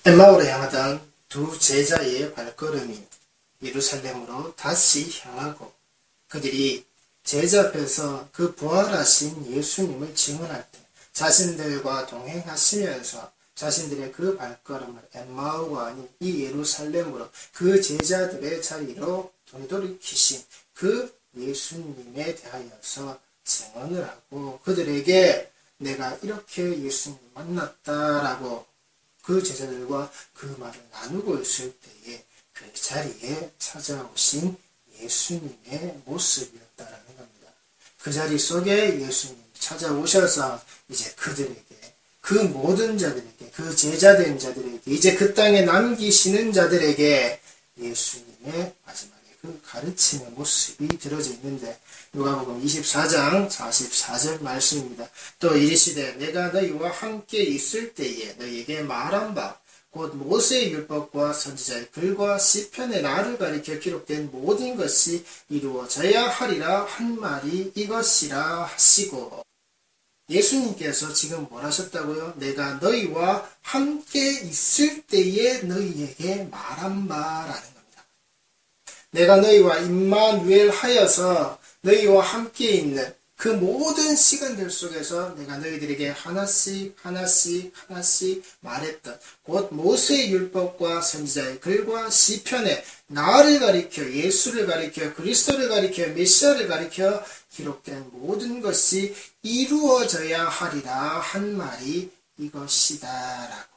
엠마오로 향하던 두 제자의 발걸음이 예루살렘으로 다시 향하고 그들이 제자 앞에서 그 부활하신 예수님을 증언할 때 자신들과 동행하시면서 자신들의 그 발걸음을 엠마오가 아닌 이 예루살렘으로 그 제자들의 자리로 되돌이키신 그 예수님에 대하여서 증언을 하고 그들에게 내가 이렇게 예수님 만났다라고 그 제자들과 그 말을 나누고 있을 때에 그 자리에 찾아오신 예수님의 모습이었다라는 겁니다. 그 자리 속에 예수님이 찾아오셔서 이제 그들에게 그 모든 자들에게 그 제자된 자들에게 이제 그 땅에 남기시는 자들에게 예수님의 마지막에 그 가르치는 모습이 들어져 있는데 누가복음 24장 44절 말씀입니다. 또 이르시되 내가 너희와 함께 있을 때에 너희에게 말한 바 곧 모세의 율법과 선지자의 글과 시편의 나를 가리켜 기록된 모든 것이 이루어져야 하리라 한 말이 이것이라 하시고 예수님께서 지금 뭘 하셨다고요? 내가 너희와 함께 있을 때에 너희에게 말한 바라는 겁니다. 내가 너희와 임마누엘 하여서 너희와 함께 있는 그 모든 시간들 속에서 내가 너희들에게 하나씩 말했던 곧 모세의 율법과 선지자의 글과 시편에 나를 가리켜 예수를 가리켜 그리스도를 가리켜 메시아를 가리켜 기록된 모든 것이 이루어져야 하리라 한 말이 이것이다 라고.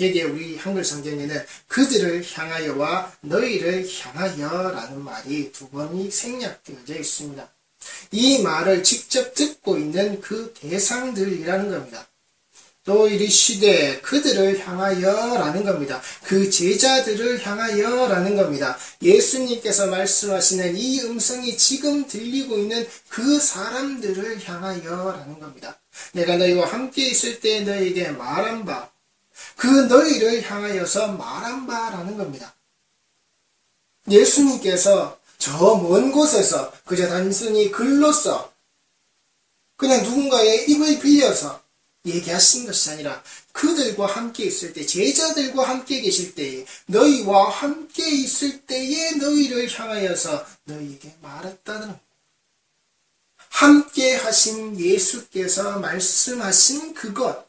여기에 우리 한글 성경에는 그들을 향하여와 너희를 향하여 라는 말이 두 번이 생략되어져 있습니다. 이 말을 직접 듣고 있는 그 대상들이라는 겁니다. 또 이르시되 그들을 향하여 라는 겁니다. 그 제자들을 향하여 라는 겁니다. 예수님께서 말씀하시는 이 음성이 지금 들리고 있는 그 사람들을 향하여 라는 겁니다. 내가 너희와 함께 있을 때 너희에게 말한 바, 그 너희를 향하여서 말한 바라는 겁니다. 예수님께서 저 먼 곳에서 그저 단순히 글로써 그냥 누군가의 입을 빌려서 얘기하신 것이 아니라 그들과 함께 있을 때 제자들과 함께 계실 때에 너희와 함께 있을 때에 너희를 향하여서 너희에게 말했다는 겁니다. 함께 하신 예수께서 말씀하신 그것,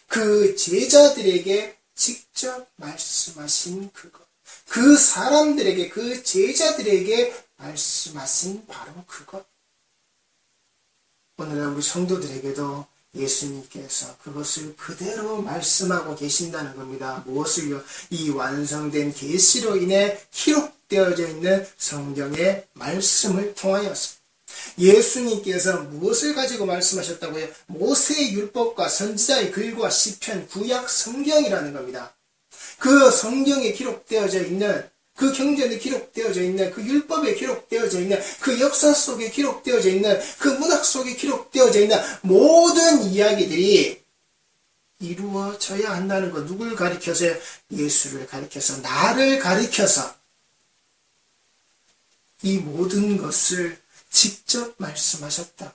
그 제자들에게 직접 말씀하신 그것, 그 사람들에게 그 제자들에게 말씀하신 바로 그것. 오늘날 우리 성도들에게도 예수님께서 그것을 그대로 말씀하고 계신다는 겁니다. 무엇을요? 이 완성된 계시로 인해 기록되어져 있는 성경의 말씀을 통하여서 예수님께서 무엇을 가지고 말씀하셨다고요? 모세의 율법과 선지자의 글과 시편, 구약 성경이라는 겁니다. 그 성경에 기록되어져 있는 그 경전에 기록되어져 있는 그 율법에 기록되어져 있는 그 역사 속에 기록되어져 있는 그 문학 속에 기록되어져 있는 모든 이야기들이 이루어져야 한다는 것. 누굴 가리켜서요? 예수를 가리켜서 나를 가리켜서 이 모든 것을 직접 말씀하셨다.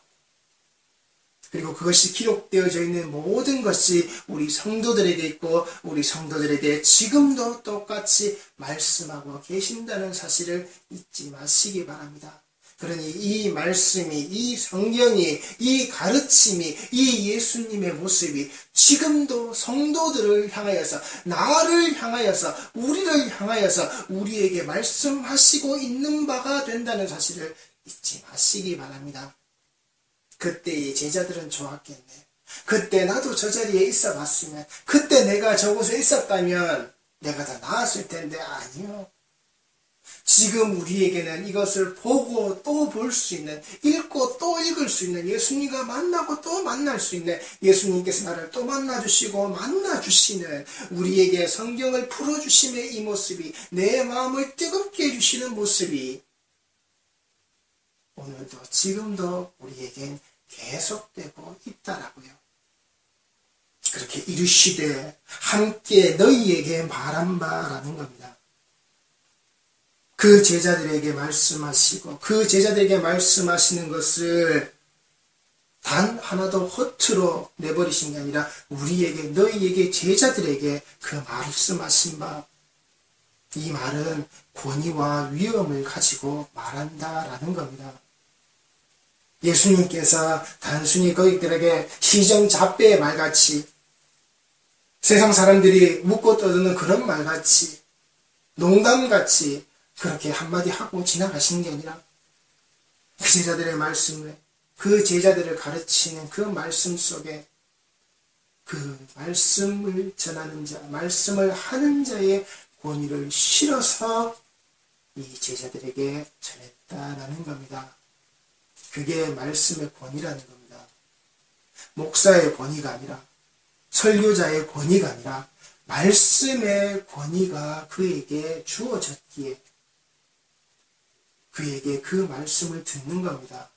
그리고 그것이 기록되어져 있는 모든 것이 우리 성도들에게 있고 우리 성도들에게 지금도 똑같이 말씀하고 계신다는 사실을 잊지 마시기 바랍니다. 그러니 이 말씀이, 이 성경이, 이 가르침이, 이 예수님의 모습이 지금도 성도들을 향하여서, 나를 향하여서, 우리를 향하여서 우리에게 말씀하시고 있는 바가 된다는 사실을 잊지 마시기 바랍니다. 그때의 제자들은 좋았겠네. 그때 나도 저 자리에 있어 봤으면, 그때 내가 저곳에 있었다면 내가 더 나았을 텐데. 아니요. 지금 우리에게는 이것을 보고 또 볼 수 있는, 읽고 또 읽을 수 있는, 예수님과 만나고 또 만날 수 있는, 예수님께서 나를 또 만나주시고 만나주시는, 우리에게 성경을 풀어주심의 이 모습이, 내 마음을 뜨겁게 해주시는 모습이 오늘도 지금도 우리에겐 계속되고 있다라고요. 그렇게 이르시되 함께 너희에게 말한 바라는 겁니다. 그 제자들에게 말씀하시고 그 제자들에게 말씀하시는 것을 단 하나도 허투루 내버리신 게 아니라 우리에게, 너희에게, 제자들에게 그 말씀하신 바, 이 말은 권위와 위엄을 가지고 말한다라는 겁니다. 예수님께서 단순히 거기들에게 시정잡배의 말같이, 세상 사람들이 묻고 떠드는 그런 말같이, 농담같이 그렇게 한마디 하고 지나가시는 게 아니라 그 제자들의 말씀을, 그 제자들을 가르치는 그 말씀 속에 그 말씀을 전하는 자, 말씀을 하는 자의 권위를 실어서 이 제자들에게 전했다라는 겁니다. 그게 말씀의 권위라는 겁니다. 목사의 권위가 아니라, 설교자의 권위가 아니라 말씀의 권위가 그에게 주어졌기에 그에게 그 말씀을 듣는 겁니다.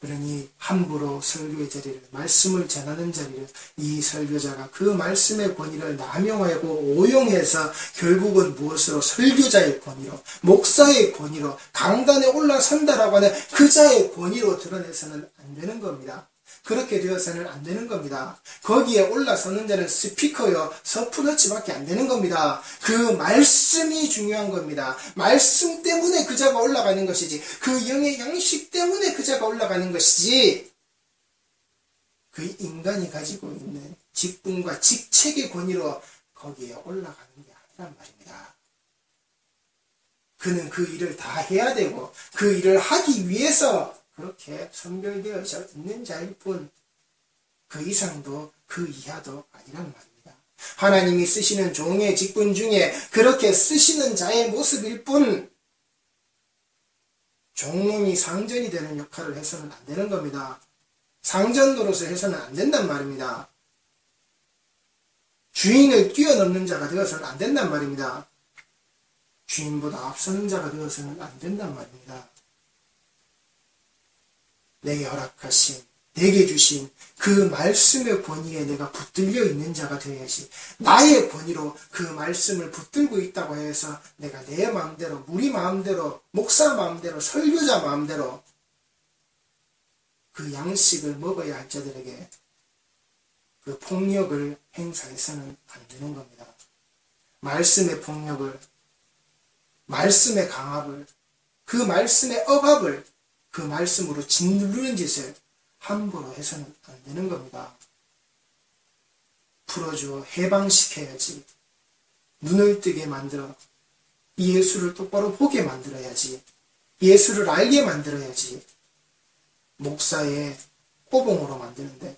그러니 함부로 설교의 자리를, 말씀을 전하는 자리를 이 설교자가 그 말씀의 권위를 남용하고 오용해서 결국은 무엇으로, 설교자의 권위로, 목사의 권위로, 강단에 올라선다라고 하는 그 자의 권위로 드러내서는 안 되는 겁니다. 그렇게 되어서는 안 되는 겁니다. 거기에 올라서는 자는 스피커요, 서프너치밖에 안 되는 겁니다. 그 말씀이 중요한 겁니다. 말씀 때문에 그 자가 올라가는 것이지, 그 영의 양식 때문에 그 자가 올라가는 것이지, 그 인간이 가지고 있는 직분과 직책의 권위로 거기에 올라가는 게 아니란 말입니다. 그는 그 일을 다 해야 되고 그 일을 하기 위해서 그렇게 선별되어 있는 자일 뿐, 그 이상도 그 이하도 아니란 말입니다. 하나님이 쓰시는 종의 직분 중에 그렇게 쓰시는 자의 모습일 뿐, 종놈이 상전이 되는 역할을 해서는 안 되는 겁니다. 상전 노릇을 해서는 안 된단 말입니다. 주인을 뛰어넘는 자가 되어서는 안 된단 말입니다. 주인보다 앞서는 자가 되어서는 안 된단 말입니다. 내게 허락하신, 내게 주신 그 말씀의 권위에 내가 붙들려 있는 자가 되어야지, 나의 권위로 그 말씀을 붙들고 있다고 해서 내가 내 마음대로, 우리 마음대로, 목사 마음대로, 설교자 마음대로 그 양식을 먹어야 할 자들에게 그 폭력을 행사해서는 안 되는 겁니다. 말씀의 폭력을, 말씀의 강압을, 그 말씀의 억압을 그 말씀으로 짓누르는 짓을 함부로 해서는 안 되는 겁니다. 풀어주어 해방시켜야지. 눈을 뜨게 만들어 예수를 똑바로 보게 만들어야지. 예수를 알게 만들어야지. 목사의 꼬봉으로 만드는데,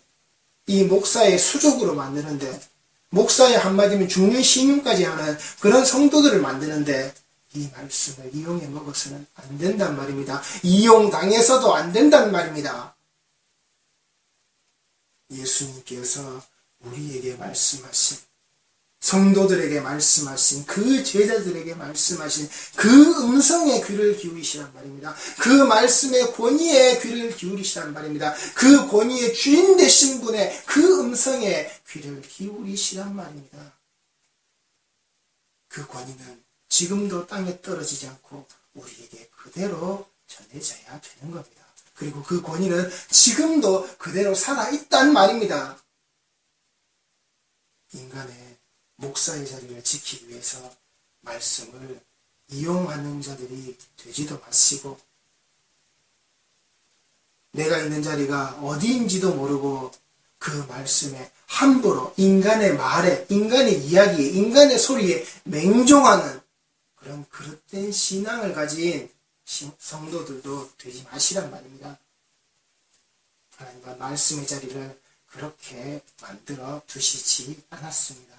이 목사의 수족으로 만드는데, 목사의 한마디면 죽는 신용까지 하는 그런 성도들을 만드는데, 이 말씀을 이용해 먹어서는 안 된단 말입니다. 이용당해서도 안 된단 말입니다. 예수님께서 우리에게 말씀하신, 성도들에게 말씀하신, 그 제자들에게 말씀하신 그 음성에 귀를 기울이시란 말입니다. 그 말씀의 권위에 귀를 기울이시란 말입니다. 그 권위의 주인 되신 분의 그 음성에 귀를 기울이시란 말입니다. 그 권위는 지금도 땅에 떨어지지 않고 우리에게 그대로 전해져야 되는 겁니다. 그리고 그 권위는 지금도 그대로 살아있단 말입니다. 인간의 목사의 자리를 지키기 위해서 말씀을 이용하는 자들이 되지도 마시고, 내가 있는 자리가 어디인지도 모르고 그 말씀에 함부로 인간의 말에, 인간의 이야기에, 인간의 소리에 맹종하는 그런 그릇된 신앙을 가진 성도들도 되지 마시란 말입니다. 하나님과 말씀의 자리를 그렇게 만들어 두시지 않았습니다.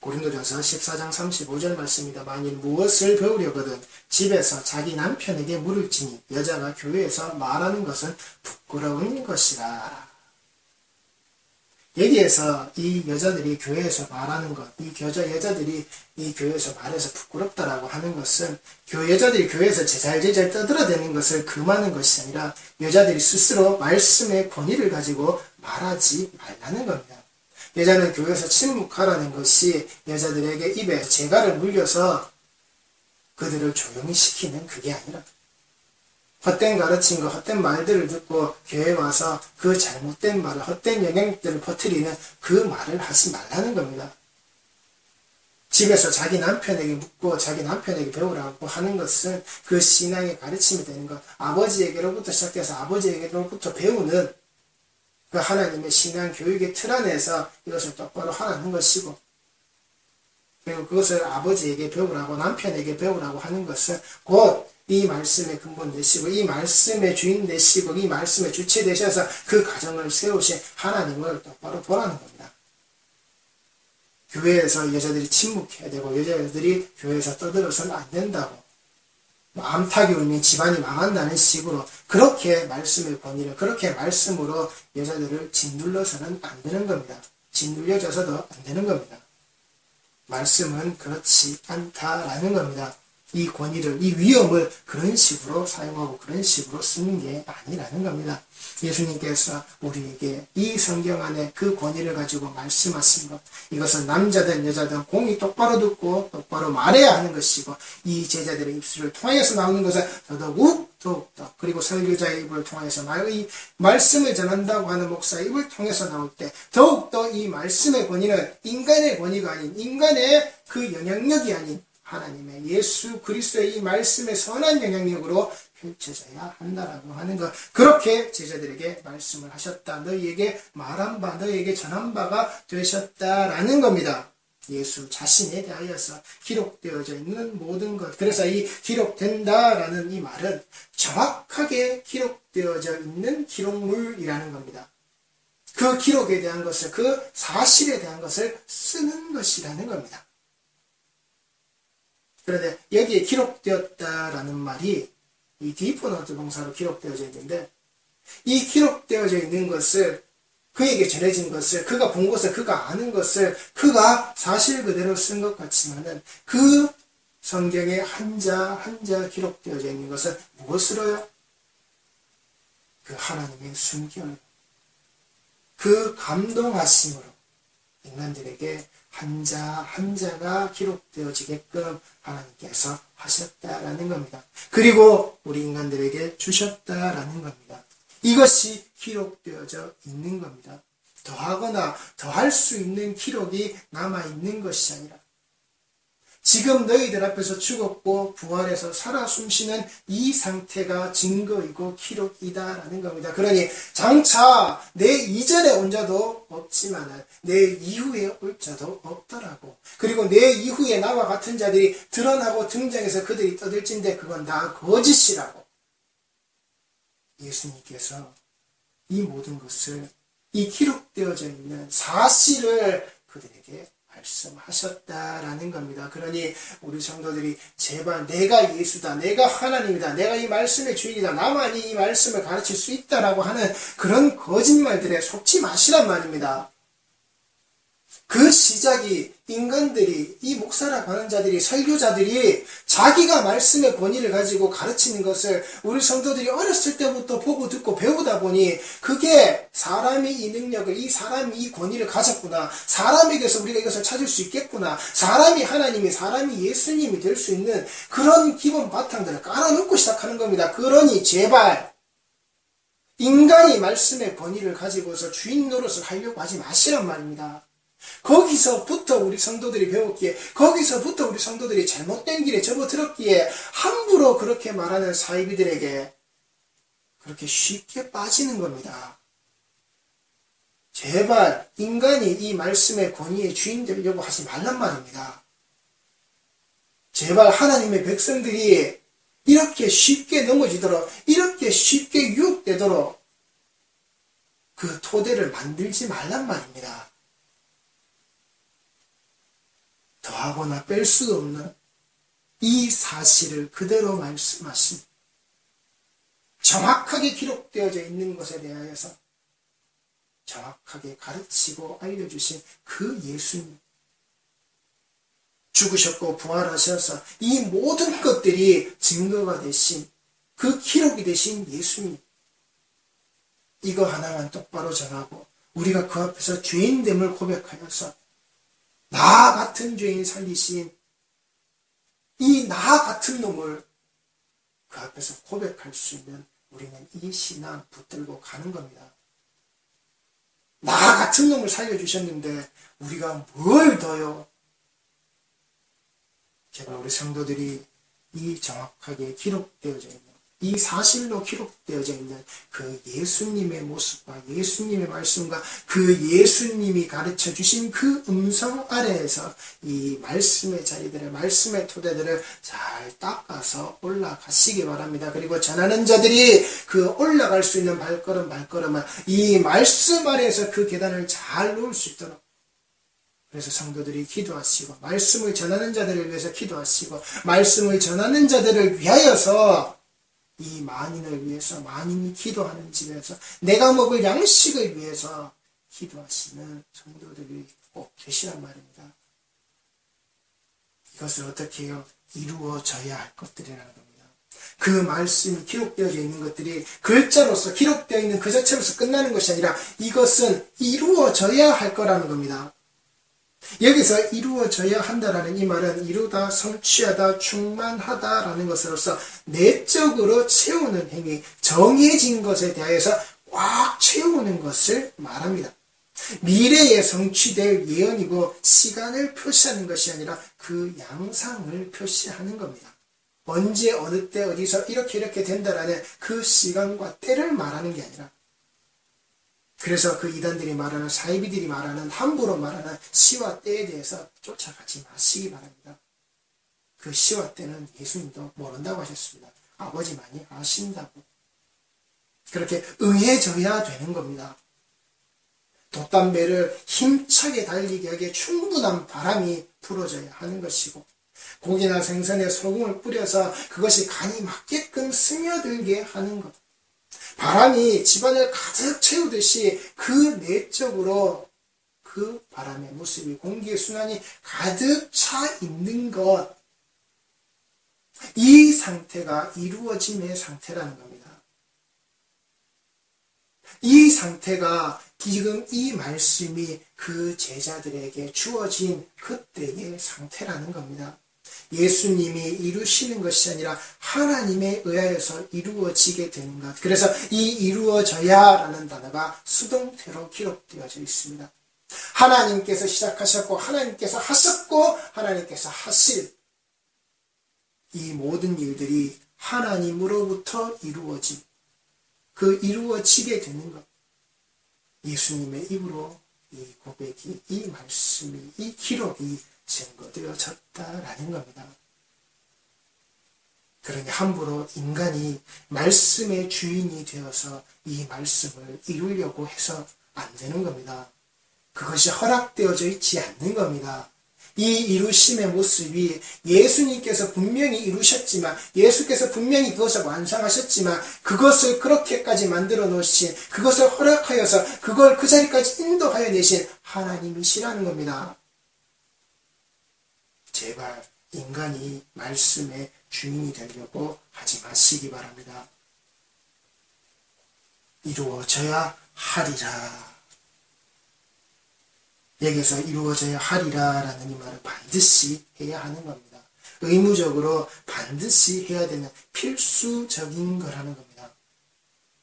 고린도전서 14장 35절 말씀입니다. 만일 무엇을 배우려거든 집에서 자기 남편에게 물을지니 여자가 교회에서 말하는 것은 부끄러운 것이라. 여기에서 이 여자들이 교회에서 말하는 것, 이 여자들이 이 교회에서 말해서 부끄럽다라고 하는 것은 여자들이 교회에서 제잘제잘 떠들어대는 것을 금하는 것이 아니라 여자들이 스스로 말씀의 권위를 가지고 말하지 말라는 겁니다. 여자는 교회에서 침묵하라는 것이 여자들에게 입에 재갈을 물려서 그들을 조용히 시키는 그게 아니라, 헛된 가르침과 헛된 말들을 듣고 교회에 와서 그 잘못된 말을, 헛된 영향들을 퍼뜨리는 그 말을 하지 말라는 겁니다. 집에서 자기 남편에게 묻고 자기 남편에게 배우라고 하는 것은 그 신앙의 가르침이 되는 것, 아버지에게로부터 시작해서 아버지에게로부터 배우는 그 하나님의 신앙 교육의 틀 안에서 이것을 똑바로 하라는 것이고, 그리고 그것을 아버지에게 배우라고, 남편에게 배우라고 하는 것은 곧 이 말씀의 근본 되시고, 이 말씀의 주인 되시고, 이 말씀의 주체 되셔서 그 가정을 세우신 하나님을 똑바로 보라는 겁니다. 교회에서 여자들이 침묵해야 되고, 여자들이 교회에서 떠들어서는 안 된다고, 암탉이 울면 집안이 망한다는 식으로 그렇게 말씀의 권위를, 그렇게 말씀으로 여자들을 짓눌러서는 안 되는 겁니다. 짓눌려져서도 안 되는 겁니다. 말씀은 그렇지 않다라는 겁니다. 이 권위를, 이 위험을 그런 식으로 사용하고 그런 식으로 쓰는 게 아니라는 겁니다. 예수님께서 우리에게 이 성경 안에 그 권위를 가지고 말씀하신 것, 이것은 남자든 여자든 공이 똑바로 듣고 똑바로 말해야 하는 것이고, 이 제자들의 입술을 통해서 나오는 것은 더욱더, 그리고 설교자의 입을 통해서 이 말씀을 전한다고 하는 목사의 입을 통해서 나올 때 더욱더 이 말씀의 권위는 인간의 권위가 아닌, 인간의 그 영향력이 아닌 하나님의 예수 그리스도의 이 말씀의 선한 영향력으로 펼쳐져야 한다라고 하는 것, 그렇게 제자들에게 말씀을 하셨다. 너희에게 말한 바, 너희에게 전한 바가 되셨다라는 겁니다. 예수 자신에 대하여서 기록되어져 있는 모든 것. 그래서 이 기록된다라는 이 말은 정확하게 기록되어져 있는 기록물이라는 겁니다. 그 기록에 대한 것을, 그 사실에 대한 것을 쓰는 것이라는 겁니다. 그런데 여기에 기록되었다라는 말이 이 디포너트 동사로 기록되어져 있는데, 이 기록되어져 있는 것을, 그에게 전해진 것을, 그가 본 것을, 그가 아는 것을 그가 사실 그대로 쓴 것 같지만은, 그 성경에 한자 한자 기록되어져 있는 것은 무엇으로요? 그 하나님의 숨결, 그 감동하심으로 인간들에게 한자 한자가 기록되어지게끔 하나님께서 하셨다라는 겁니다. 그리고 우리 인간들에게 주셨다라는 겁니다. 이것이 기록되어져 있는 겁니다. 더하거나 더할 수 있는 기록이 남아있는 것이 아니라, 지금 너희들 앞에서 죽었고 부활해서 살아 숨쉬는 이 상태가 증거이고 기록이다라는 겁니다. 그러니 장차 내 이전에 온 자도 없지만 내 이후에 올 자도 없더라고. 그리고 내 이후에 나와 같은 자들이 드러나고 등장해서 그들이 떠들진데 그건 다 거짓이라고. 예수님께서 이 모든 것을, 이 기록되어져 있는 사실을 그들에게 말씀하셨다라는 겁니다. 그러니 우리 성도들이 제발 내가 예수다, 내가 하나님이다, 내가 이 말씀의 주인이다, 나만이 이 말씀을 가르칠 수 있다라고 하는 그런 거짓말들에 속지 마시란 말입니다. 그 시작이 인간들이, 이 목사라고 하는 자들이, 설교자들이 자기가 말씀의 권위를 가지고 가르치는 것을 우리 성도들이 어렸을 때부터 보고 듣고 배우다 보니, 그게 사람이 이 능력을, 이 사람이 이 권위를 가졌구나, 사람에게서 우리가 이것을 찾을 수 있겠구나, 사람이 하나님이, 사람이 예수님이 될 수 있는 그런 기본 바탕들을 깔아놓고 시작하는 겁니다. 그러니 제발 인간이 말씀의 권위를 가지고서 주인 노릇을 하려고 하지 마시란 말입니다. 거기서부터 우리 성도들이 배웠기에, 거기서부터 우리 성도들이 잘못된 길에 접어들었기에 함부로 그렇게 말하는 사이비들에게 그렇게 쉽게 빠지는 겁니다. 제발 인간이 이 말씀의 권위의 주인 되려고 하지 말란 말입니다. 제발 하나님의 백성들이 이렇게 쉽게 넘어지도록, 이렇게 쉽게 유혹되도록 그 토대를 만들지 말란 말입니다. 더하거나 뺄 수도 없는 이 사실을 그대로 말씀하신, 정확하게 기록되어져 있는 것에 대하여서 정확하게 가르치고 알려주신 그 예수님, 죽으셨고 부활하셔서 이 모든 것들이 증거가 되신, 그 기록이 되신 예수님, 이거 하나만 똑바로 전하고 우리가 그 앞에서 죄인됨을 고백하여서 나 같은 죄인 살리신 이 나 같은 놈을 그 앞에서 고백할 수 있는 우리는 이 신앙 붙들고 가는 겁니다. 나 같은 놈을 살려주셨는데 우리가 뭘 더요? 제발 우리 성도들이 이 정확하게 기록되어져 있는, 이 사실로 기록되어져 있는 그 예수님의 모습과 예수님의 말씀과 그 예수님이 가르쳐 주신 그 음성 아래에서 이 말씀의 자리들을, 말씀의 토대들을 잘 닦아서 올라가시기 바랍니다. 그리고 전하는 자들이 그 올라갈 수 있는 발걸음을 이 말씀 아래에서 그 계단을 잘 놓을 수 있도록, 그래서 성도들이 기도하시고 말씀을 전하는 자들을 위해서 기도하시고 말씀을 전하는 자들을 위하여서 이 만인을 위해서, 만인이 기도하는 집에서 내가 먹을 양식을 위해서 기도하시는 성도들이 꼭 계시란 말입니다. 이것을 어떻게 해요? 이루어져야 할 것들이라는 겁니다. 그 말씀이 기록되어져 있는 것들이 글자로서 기록되어 있는 그 자체로서 끝나는 것이 아니라 이것은 이루어져야 할 거라는 겁니다. 여기서 이루어져야 한다라는 이 말은 이루다, 성취하다, 충만하다라는 것으로서 내적으로 채우는 행위, 정해진 것에 대하여서 꽉 채우는 것을 말합니다. 미래에 성취될 예언이고 시간을 표시하는 것이 아니라 그 양상을 표시하는 겁니다. 언제, 어느 때, 어디서 이렇게 된다라는 그 시간과 때를 말하는 게 아니라, 그래서 그 이단들이 말하는, 사이비들이 말하는, 함부로 말하는 시와 때에 대해서 쫓아가지 마시기 바랍니다. 그 시와 때는 예수님도 모른다고 하셨습니다. 아버지만이 아신다고. 그렇게 응해져야 되는 겁니다. 돛담배를 힘차게 달리게 하기에 충분한 바람이 불어져야 하는 것이고, 고기나 생선에 소금을 뿌려서 그것이 간이 맞게끔 스며들게 하는 것. 바람이 집안을 가득 채우듯이 그 내적으로 그 바람의 모습이, 공기의 순환이 가득 차 있는 것, 이 상태가 이루어짐의 상태라는 겁니다. 이 상태가 지금 이 말씀이 그 제자들에게 주어진 그때의 상태라는 겁니다. 예수님이 이루시는 것이 아니라 하나님에 의하여서 이루어지게 되는 것. 그래서 이 이루어져야 라는 단어가 수동태로 기록되어져 있습니다. 하나님께서 시작하셨고 하나님께서 하셨고 하나님께서 하실 이 모든 일들이 하나님으로부터 이루어진, 그 이루어지게 되는 것. 예수님의 입으로 이 고백이, 이 말씀이, 이 기록이 증거되어졌다라는 겁니다. 그러니 함부로 인간이 말씀의 주인이 되어서 이 말씀을 이루려고 해서 안 되는 겁니다. 그것이 허락되어져 있지 않는 겁니다. 이 이루심의 모습이 예수님께서 분명히 이루셨지만, 예수께서 분명히 그것을 완성하셨지만, 그것을 그렇게까지 만들어 놓으신, 그것을 허락하여서 그걸 그 자리까지 인도하여 내신 하나님이시라는 겁니다. 제발 인간이 말씀의 주인이 되려고 하지 마시기 바랍니다. 이루어져야 하리라. 여기서 이루어져야 하리라라는 이 말은 반드시 해야 하는 겁니다. 의무적으로 반드시 해야 되는 필수적인 거라는 겁니다.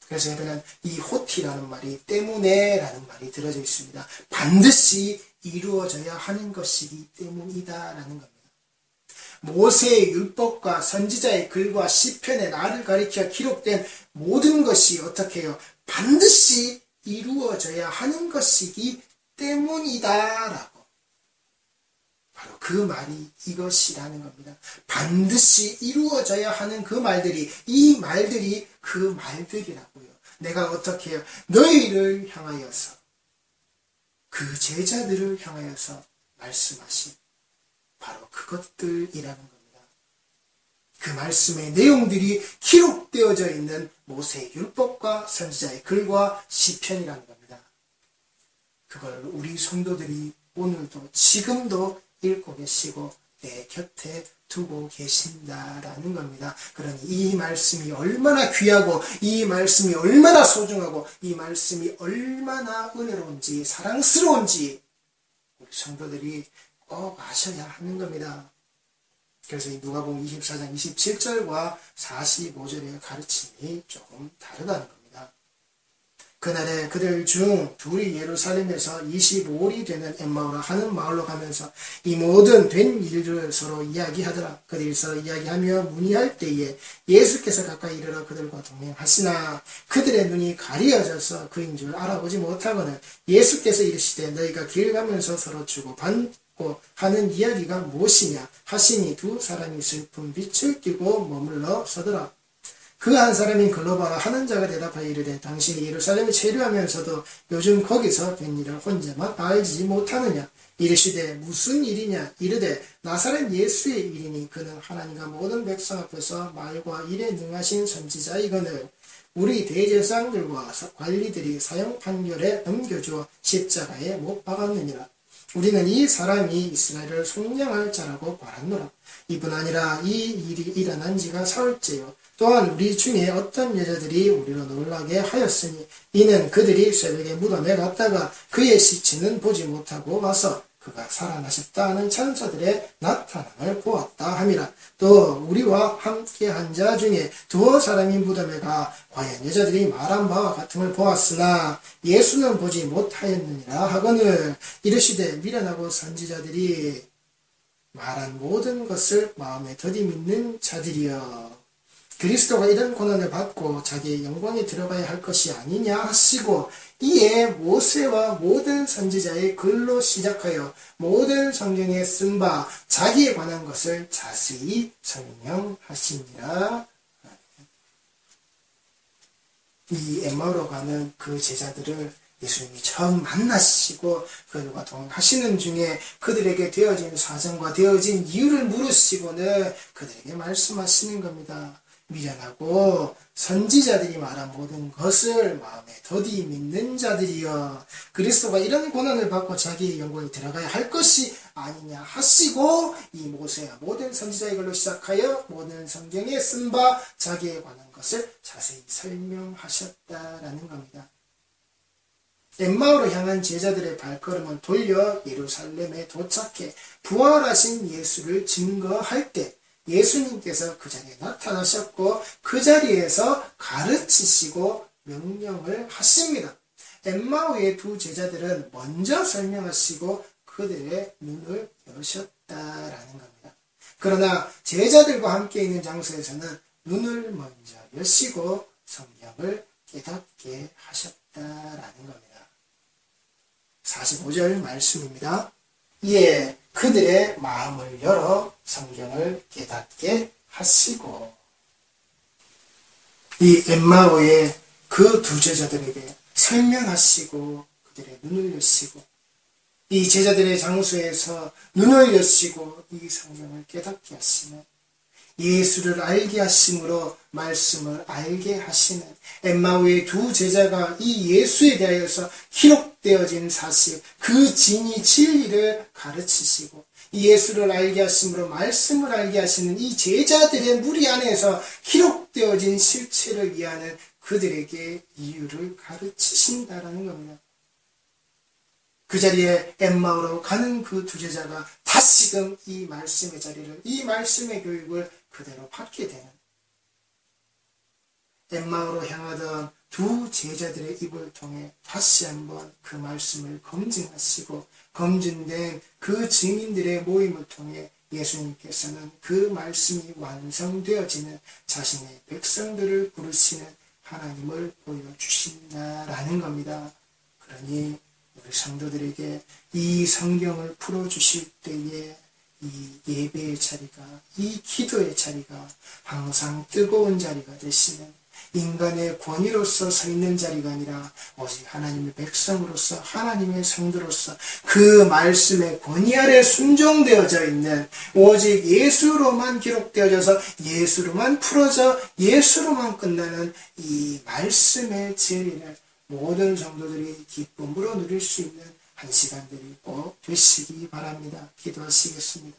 그래서 여러분, 이 호티라는 말이 때문에라는 말이 들어져 있습니다. 반드시 이루어져야 하는 것이기 때문이다라는 겁니다. 모세의 율법과 선지자의 글과 시편의 나를 가리켜 기록된 모든 것이 어떻게 해요? 반드시 이루어져야 하는 것이기 때문이다라고. 바로 그 말이 이것이라는 겁니다. 반드시 이루어져야 하는 그 말들이, 이 말들이 그 말들이라고요. 내가 어떻게 해요? 너희를 향하여서, 그 제자들을 향하여서 말씀하신 바로 그것들이라는 겁니다. 그 말씀의 내용들이 기록되어져 있는 모세의 율법과 선지자의 글과 시편이라는 겁니다. 그걸 우리 성도들이 오늘도 지금도 읽고 계시고 내 곁에 두고 계신다라는 겁니다. 그러니 이 말씀이 얼마나 귀하고, 이 말씀이 얼마나 소중하고, 이 말씀이 얼마나 은혜로운지, 사랑스러운지 우리 성도들이 꼭 아셔야 하는 겁니다. 그래서 이 누가복음 24장 27절과 45절의 가르침이 조금 다르다는 겁니다. 그날에 그들 중 둘이 예루살렘에서 25일이 되는 엠마오라 하는 마을로 가면서 이 모든 된 일을 서로 이야기하더라. 그들이 서로 이야기하며 문의할 때에 예수께서 가까이 이르러 그들과 동행하시나 그들의 눈이 가리어져서 그인 줄 알아보지 못하거늘 예수께서 이르시되 너희가 길 가면서 서로 주고받고 하는 이야기가 무엇이냐 하시니 두 사람이 슬픈 빛을 띠고 머물러 서더라. 그 한 사람인 글로바라 하는 자가 대답하여 이르되 당신이 예루살렘에 체류하면서도 요즘 거기서 된 일을 혼자만 알지 못하느냐. 이르시되 무슨 일이냐. 이르되 나사렛 예수의 일이니 그는 하나님과 모든 백성 앞에서 말과 일에 능하신 선지자이거늘 우리 대제사장들과 관리들이 사형 판결에 넘겨주어 십자가에 못 박았느니라. 우리는 이 사람이 이스라엘을 속량할 자라고 말하노라. 이뿐 아니라 이 일이 일어난 지가 사흘째요. 또한 우리 중에 어떤 여자들이 우리로 놀라게 하였으니 이는 그들이 새벽에 무덤에 갔다가 그의 시체는 보지 못하고 와서 그가 살아나셨다 하는 천사들의 나타남을 보았다 함이라. 또 우리와 함께 한 자 중에 두어 사람이 무덤에 가 과연 여자들이 말한 바와 같은 걸 보았으나 예수는 보지 못하였느니라 하거늘 이르시되 미련하고 선지자들이 말한 모든 것을 마음에 더디 믿는 자들이여. 그리스도가 이런 고난을 받고 자기의 영광에 들어가야 할 것이 아니냐 하시고 이에 모세와 모든 선지자의 글로 시작하여 모든 성경에 쓴 바 자기에 관한 것을 자세히 설명하시니라. 이 엠마오로 가는 그 제자들을 예수님이 처음 만나시고 그들과 동행하시는 중에 그들에게 되어진 사정과 되어진 이유를 물으시고는 그들에게 말씀하시는 겁니다. 미련하고 선지자들이 말한 모든 것을 마음에 더디 믿는 자들이여. 그리스도가 이런 고난을 받고 자기의 영광에 들어가야 할 것이 아니냐 하시고 이 모세와 모든 선지자의 글로 시작하여 모든 성경에 쓴 바 자기에 관한 것을 자세히 설명하셨다라는 겁니다. 엠마오로 향한 제자들의 발걸음을 돌려 예루살렘에 도착해 부활하신 예수를 증거할 때 예수님께서 그 자리에 나타나셨고 그 자리에서 가르치시고 명령을 하십니다. 엠마오의 두 제자들은 먼저 설명하시고 그들의 눈을 여셨다라는 겁니다. 그러나 제자들과 함께 있는 장소에서는 눈을 먼저 여시고 성경을 깨닫게 하셨다라는 겁니다. 45절 말씀입니다. 이에 그들의 마음을 열어 성경을 깨닫게 하시고. 이 엠마오의 그 두 제자들에게 설명하시고 그들의 눈을 여시고 이 제자들의 장소에서 눈을 여시고 이 성경을 깨닫게 하시는 예수를 알게 하심으로 말씀을 알게 하시는 엠마오의 두 제자가 이 예수에 대하여서 기록되어진 사실, 그 진이 진리를 가르치시고 이 예수를 알게 하심으로 말씀을 알게 하시는 이 제자들의 무리 안에서 기록되어진 실체를 이해하는 그들에게 이유를 가르치신다라는 겁니다. 그 자리에 엠마오로 가는 그 두 제자가 다시금 이 말씀의 자리를, 이 말씀의 교육을 그대로 받게 되는, 엠마오로 향하던 두 제자들의 입을 통해 다시 한번 그 말씀을 검증하시고 검증된 그 증인들의 모임을 통해 예수님께서는 그 말씀이 완성되어지는 자신의 백성들을 부르시는 하나님을 보여주신다라는 겁니다. 그러니 우리 성도들에게 이 성경을 풀어주실 때에 이 예배의 자리가, 이 기도의 자리가 항상 뜨거운 자리가 되시는, 인간의 권위로서 서 있는 자리가 아니라 오직 하나님의 백성으로서, 하나님의 성도로서 그 말씀의 권위 아래 순종되어져 있는, 오직 예수로만 기록되어져서 예수로만 풀어져 예수로만 끝나는 이 말씀의 진리를 모든 성도들이 기쁨으로 누릴 수 있는 한 시간들이 꼭 되시기 바랍니다. 기도하시겠습니다.